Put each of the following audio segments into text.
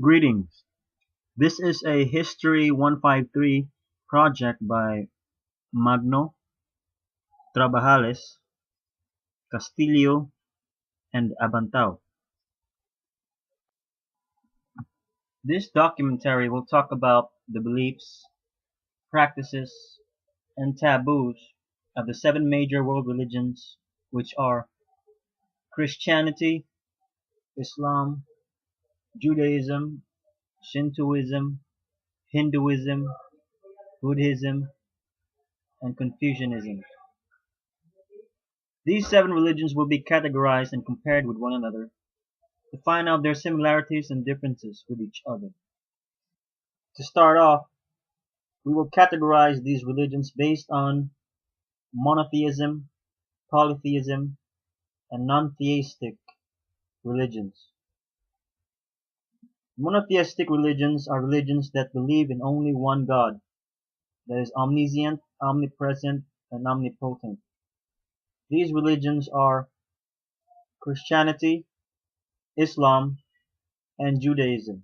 Greetings. This is a History 153 project by Magno, Trabajales, Castillo, and Abantao. This documentary will talk about the beliefs, practices, and taboos of the seven major world religions, which are Christianity, Islam, Judaism, Shintoism, Hinduism, Buddhism, and Confucianism. These seven religions will be categorized and compared with one another to find out their similarities and differences with each other. To start off, we will categorize these religions based on monotheism, polytheism, and non-theistic religions. Monotheistic religions are religions that believe in only one God, that is omniscient, omnipresent, and omnipotent. These religions are Christianity, Islam, and Judaism.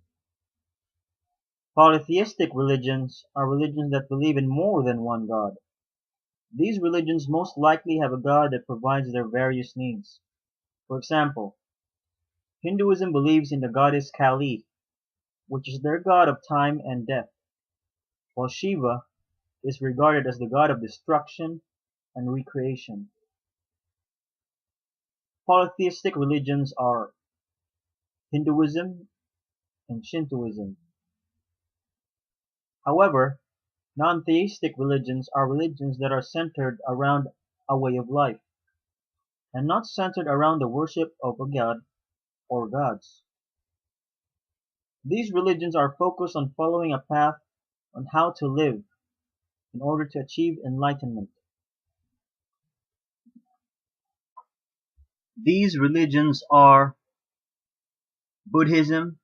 Polytheistic religions are religions that believe in more than one God. These religions most likely have a God that provides their various needs. For example, Hinduism believes in the goddess Kali, which is their god of time and death, while Shiva is regarded as the god of destruction and recreation. Polytheistic religions are Hinduism and Shintoism. However, non-theistic religions are religions that are centered around a way of life, and not centered around the worship of a god or gods. These religions are focused on following a path on how to live in order to achieve enlightenment. These religions are Buddhism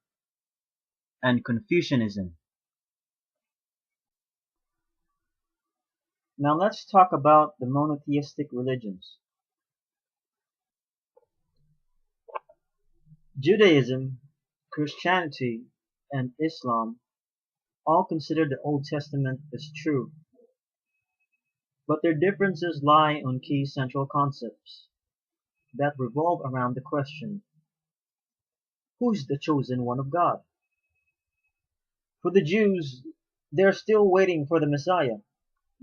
and Confucianism. Now let's talk about the monotheistic religions. Judaism, Christianity, and Islam all consider the Old Testament as true, but their differences lie on key central concepts that revolve around the question, who is the chosen one of God? For the Jews, they are still waiting for the Messiah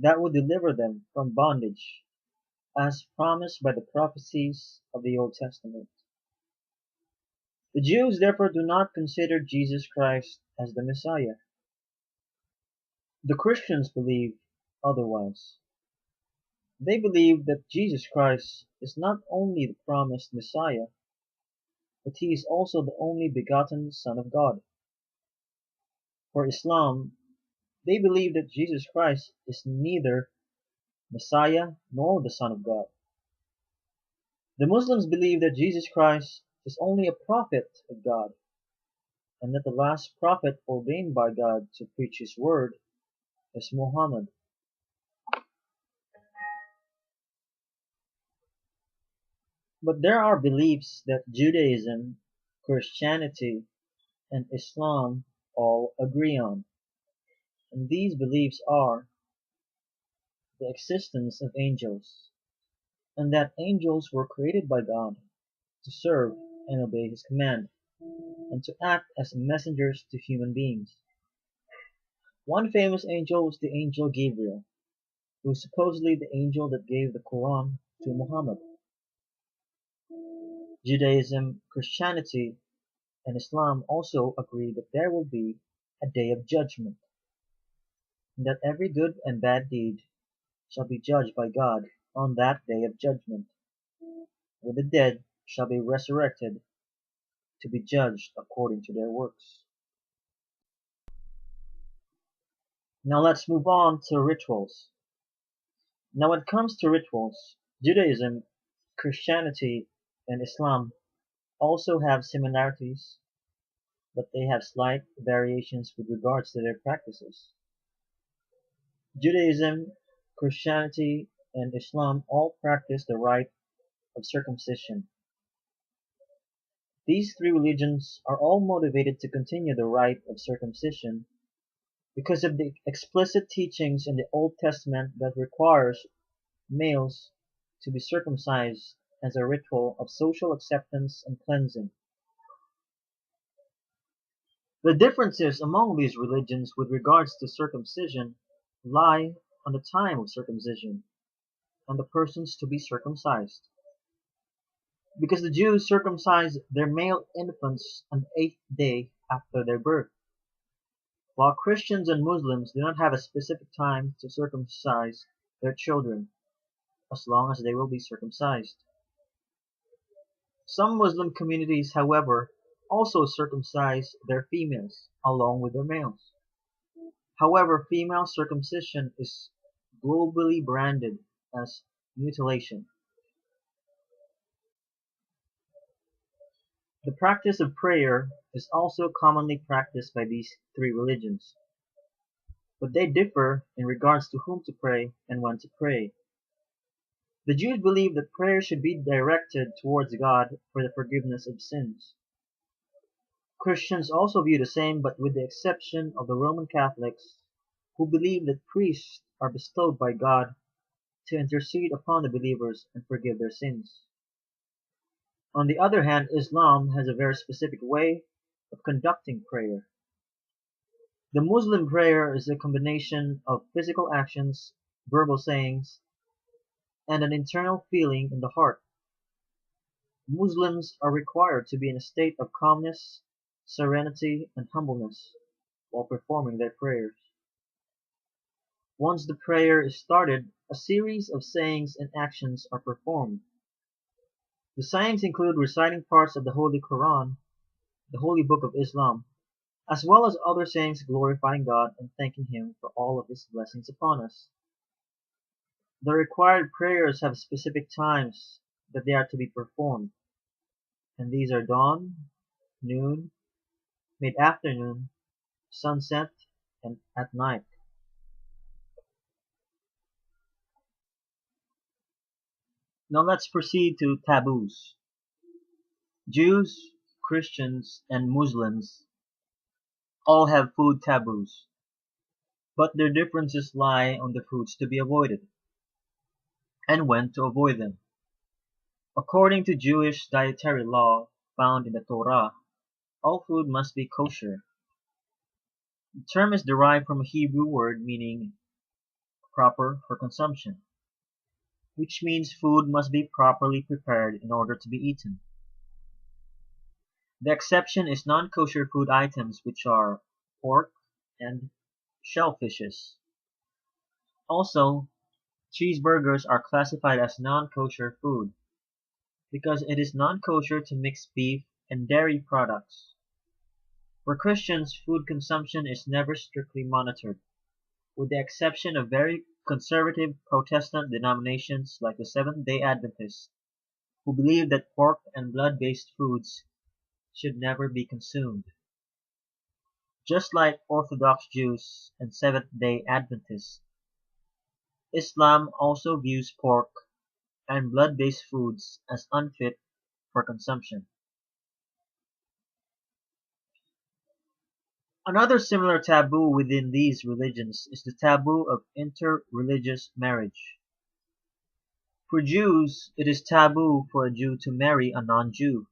that would deliver them from bondage, as promised by the prophecies of the Old Testament. The Jews therefore do not consider Jesus Christ as the Messiah. The Christians believe otherwise. They believe that Jesus Christ is not only the promised Messiah, but he is also the only begotten Son of God. For Islam, they believe that Jesus Christ is neither Messiah nor the Son of God. The Muslims believe that Jesus Christ is only a prophet of God, and that the last prophet ordained by God to preach his word is Muhammad. But there are beliefs that Judaism, Christianity, and Islam all agree on, and these beliefs are the existence of angels, and that angels were created by God to serve and obey his command, and to act as messengers to human beings. One famous angel is the angel Gabriel, who is supposedly the angel that gave the Quran to Muhammad. Judaism, Christianity, and Islam also agree that there will be a day of judgment, and that every good and bad deed shall be judged by God on that day of judgment, where the dead shall be resurrected to be judged according to their works. Now let's move on to rituals. Now when it comes to rituals, Judaism, Christianity, and Islam also have similarities, but they have slight variations with regards to their practices. Judaism, Christianity, and Islam all practice the rite of circumcision. These three religions are all motivated to continue the rite of circumcision because of the explicit teachings in the Old Testament that requires males to be circumcised as a ritual of social acceptance and cleansing. The differences among these religions with regards to circumcision lie on the time of circumcision and the persons to be circumcised. Because the Jews circumcise their male infants on the 8th day after their birth, while Christians and Muslims do not have a specific time to circumcise their children, as long as they will be circumcised. Some Muslim communities, however, also circumcise their females along with their males. However, female circumcision is globally branded as mutilation. The practice of prayer is also commonly practiced by these three religions, but they differ in regards to whom to pray and when to pray. The Jews believe that prayer should be directed towards God for the forgiveness of sins. Christians also view the same, but with the exception of the Roman Catholics, who believe that priests are bestowed by God to intercede upon the believers and forgive their sins. On the other hand, Islam has a very specific way of conducting prayer. The Muslim prayer is a combination of physical actions, verbal sayings, and an internal feeling in the heart. Muslims are required to be in a state of calmness, serenity, and humbleness while performing their prayers. Once the prayer is started, a series of sayings and actions are performed. The sayings include reciting parts of the Holy Quran, the Holy Book of Islam, as well as other sayings glorifying God and thanking Him for all of His blessings upon us. The required prayers have specific times that they are to be performed, and these are dawn, noon, mid-afternoon, sunset, and at night. Now let's proceed to taboos. Jews, Christians, and Muslims all have food taboos, but their differences lie on the foods to be avoided and when to avoid them. According to Jewish dietary law found in the Torah, all food must be kosher. The term is derived from a Hebrew word meaning proper for consumption, which means food must be properly prepared in order to be eaten. The exception is non-kosher food items, which are pork and shellfishes. Also, cheeseburgers are classified as non-kosher food because it is non-kosher to mix beef and dairy products. For Christians, food consumption is never strictly monitored, with the exception of very conservative Protestant denominations like the Seventh-day Adventists, who believe that pork and blood-based foods should never be consumed. Just like Orthodox Jews and Seventh-day Adventists, Islam also views pork and blood-based foods as unfit for consumption. Another similar taboo within these religions is the taboo of interreligious marriage. For Jews, it is taboo for a Jew to marry a non-Jew.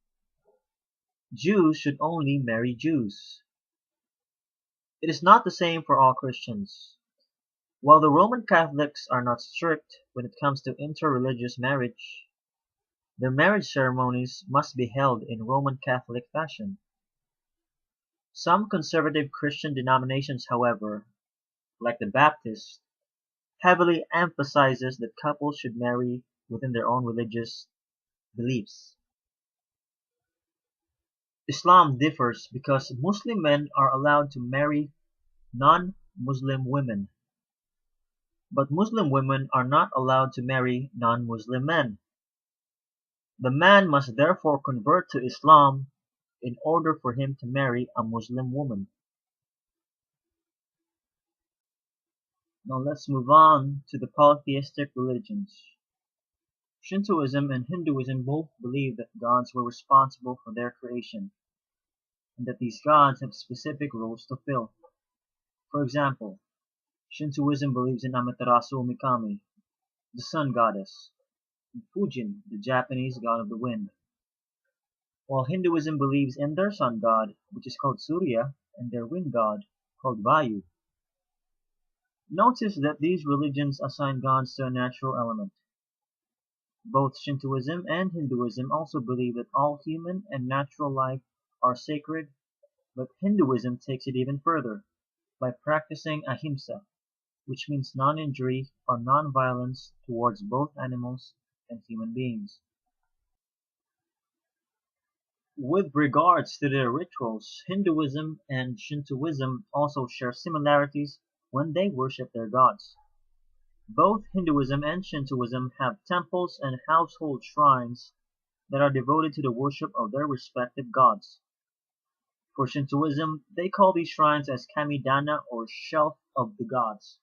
Jews should only marry Jews. It is not the same for all Christians. While the Roman Catholics are not strict when it comes to interreligious marriage, their marriage ceremonies must be held in Roman Catholic fashion. Some conservative Christian denominations, however, like the Baptists, heavily emphasizes that couples should marry within their own religious beliefs. Islam differs because Muslim men are allowed to marry non-Muslim women, but Muslim women are not allowed to marry non-Muslim men. The man must therefore convert to Islam in order for him to marry a Muslim woman. Now let's move on to the polytheistic religions. Shintoism and Hinduism both believe that gods were responsible for their creation, and that these gods have specific roles to fill. For example, Shintoism believes in Amaterasu Mikami, the sun goddess, and Fujin, the Japanese god of the wind, while Hinduism believes in their sun god, which is called Surya, and their wind god, called Vayu. Notice that these religions assign gods to a natural element. Both Shintoism and Hinduism also believe that all human and natural life are sacred, but Hinduism takes it even further by practicing ahimsa, which means non-injury or non-violence towards both animals and human beings. With regards to their rituals, Hinduism and Shintoism also share similarities when they worship their gods. Both Hinduism and Shintoism have temples and household shrines that are devoted to the worship of their respective gods. For Shintoism, they call these shrines as Kamidana or Shelf of the Gods.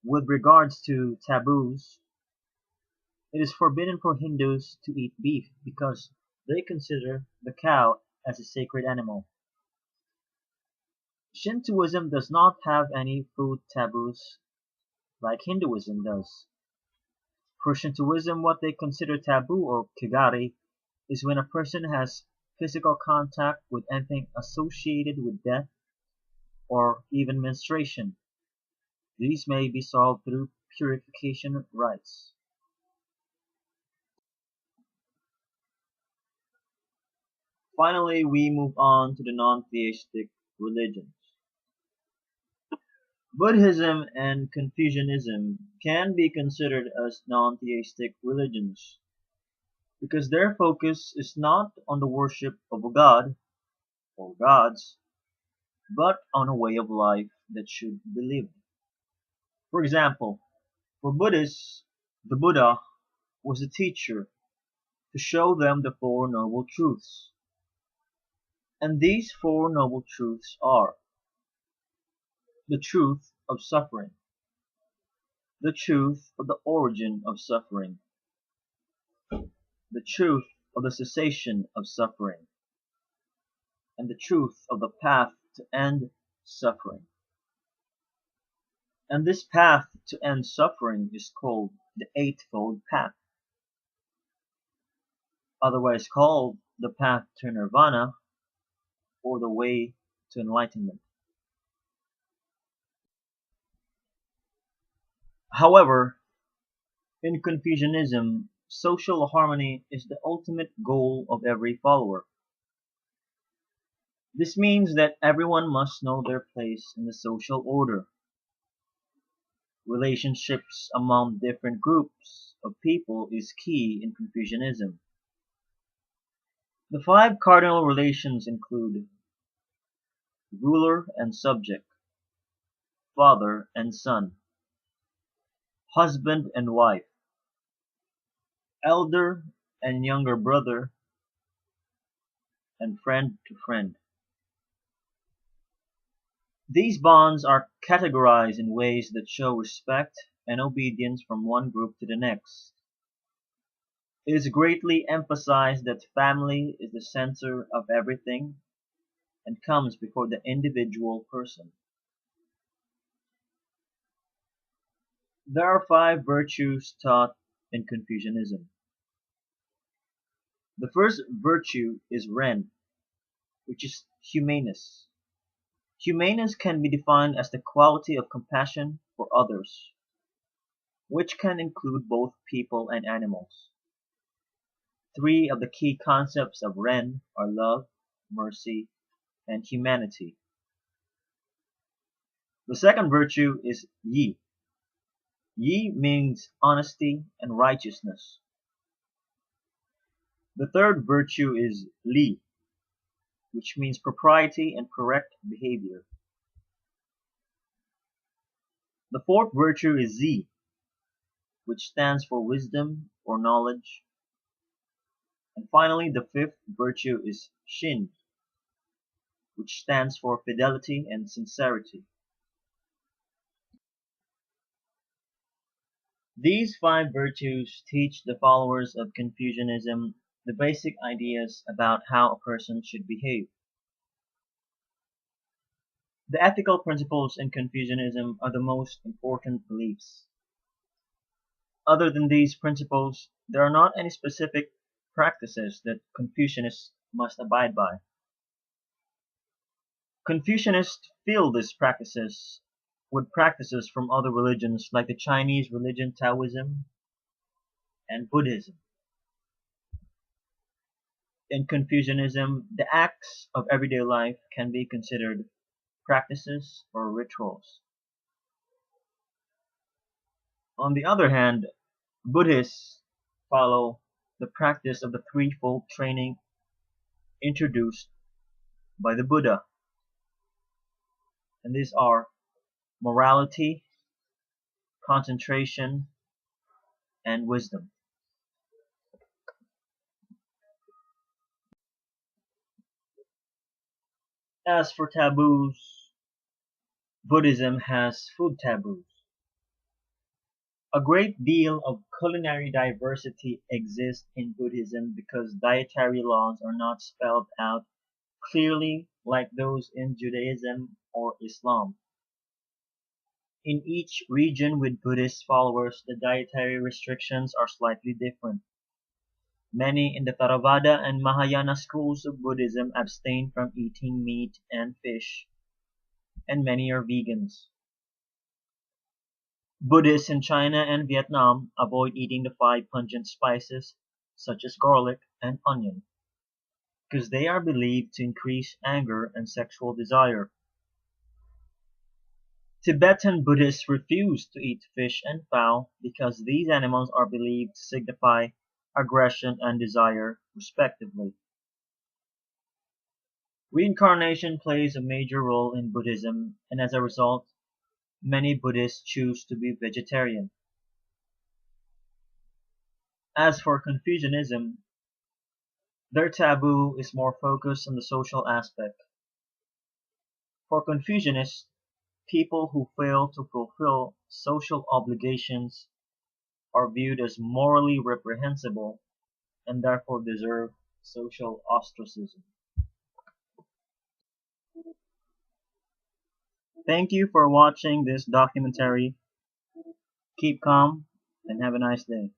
With regards to taboos, it is forbidden for Hindus to eat beef because they consider the cow as a sacred animal. Shintoism does not have any food taboos like Hinduism does. For Shintoism, what they consider taboo or kigari is when a person has physical contact with anything associated with death or even menstruation. These may be solved through purification rites. Finally, we move on to the non-theistic religions. Buddhism and Confucianism can be considered as non-theistic religions because their focus is not on the worship of a god or gods, but on a way of life that should be lived. For example, for Buddhists, the Buddha was a teacher to show them the Four Noble Truths. And these Four Noble Truths are the truth of suffering, the truth of the origin of suffering, the truth of the cessation of suffering, and the truth of the path to end suffering. And this path to end suffering is called the Eightfold Path, otherwise called the path to nirvana or the way to enlightenment. However, in Confucianism, social harmony is the ultimate goal of every follower. This means that everyone must know their place in the social order. Relationships among different groups of people is key in Confucianism. The five cardinal relations include ruler and subject, father and son, husband and wife, elder and younger brother, and friend to friend. These bonds are categorized in ways that show respect and obedience from one group to the next. It is greatly emphasized that family is the center of everything and comes before the individual person. There are five virtues taught in Confucianism. The first virtue is Ren, which is humaneness. Humaneness can be defined as the quality of compassion for others, which can include both people and animals. Three of the key concepts of Ren are love, mercy, and humanity. The second virtue is Yi. Yi means honesty and righteousness. The third virtue is Li, which means propriety and correct behavior. The fourth virtue is Zi, which stands for wisdom or knowledge. And finally, the fifth virtue is Shin, which stands for fidelity and sincerity. These five virtues teach the followers of Confucianism the basic ideas about how a person should behave. The ethical principles in Confucianism are the most important beliefs. Other than these principles, there are not any specific practices that Confucianists must abide by. Confucianists fill these practices with practices from other religions like the Chinese religion Taoism and Buddhism. In Confucianism, the acts of everyday life can be considered practices or rituals. On the other hand, Buddhists follow the practice of the threefold training introduced by the Buddha, and these are morality, concentration, and wisdom. As for taboos, Buddhism has food taboos. A great deal of culinary diversity exists in Buddhism because dietary laws are not spelled out clearly like those in Judaism or Islam. In each region with Buddhist followers, the dietary restrictions are slightly different. Many in the Theravada and Mahayana schools of Buddhism abstain from eating meat and fish, and many are vegans. Buddhists in China and Vietnam avoid eating the five pungent spices, such as garlic and onion, because they are believed to increase anger and sexual desire. Tibetan Buddhists refuse to eat fish and fowl because these animals are believed to signify aggression and desire, respectively. Reincarnation plays a major role in Buddhism, and as a result, many Buddhists choose to be vegetarian. As for Confucianism, their taboo is more focused on the social aspect. For Confucianists, people who fail to fulfill social obligations are viewed as morally reprehensible and therefore deserve social ostracism. Thank you for watching this documentary. Keep calm and have a nice day.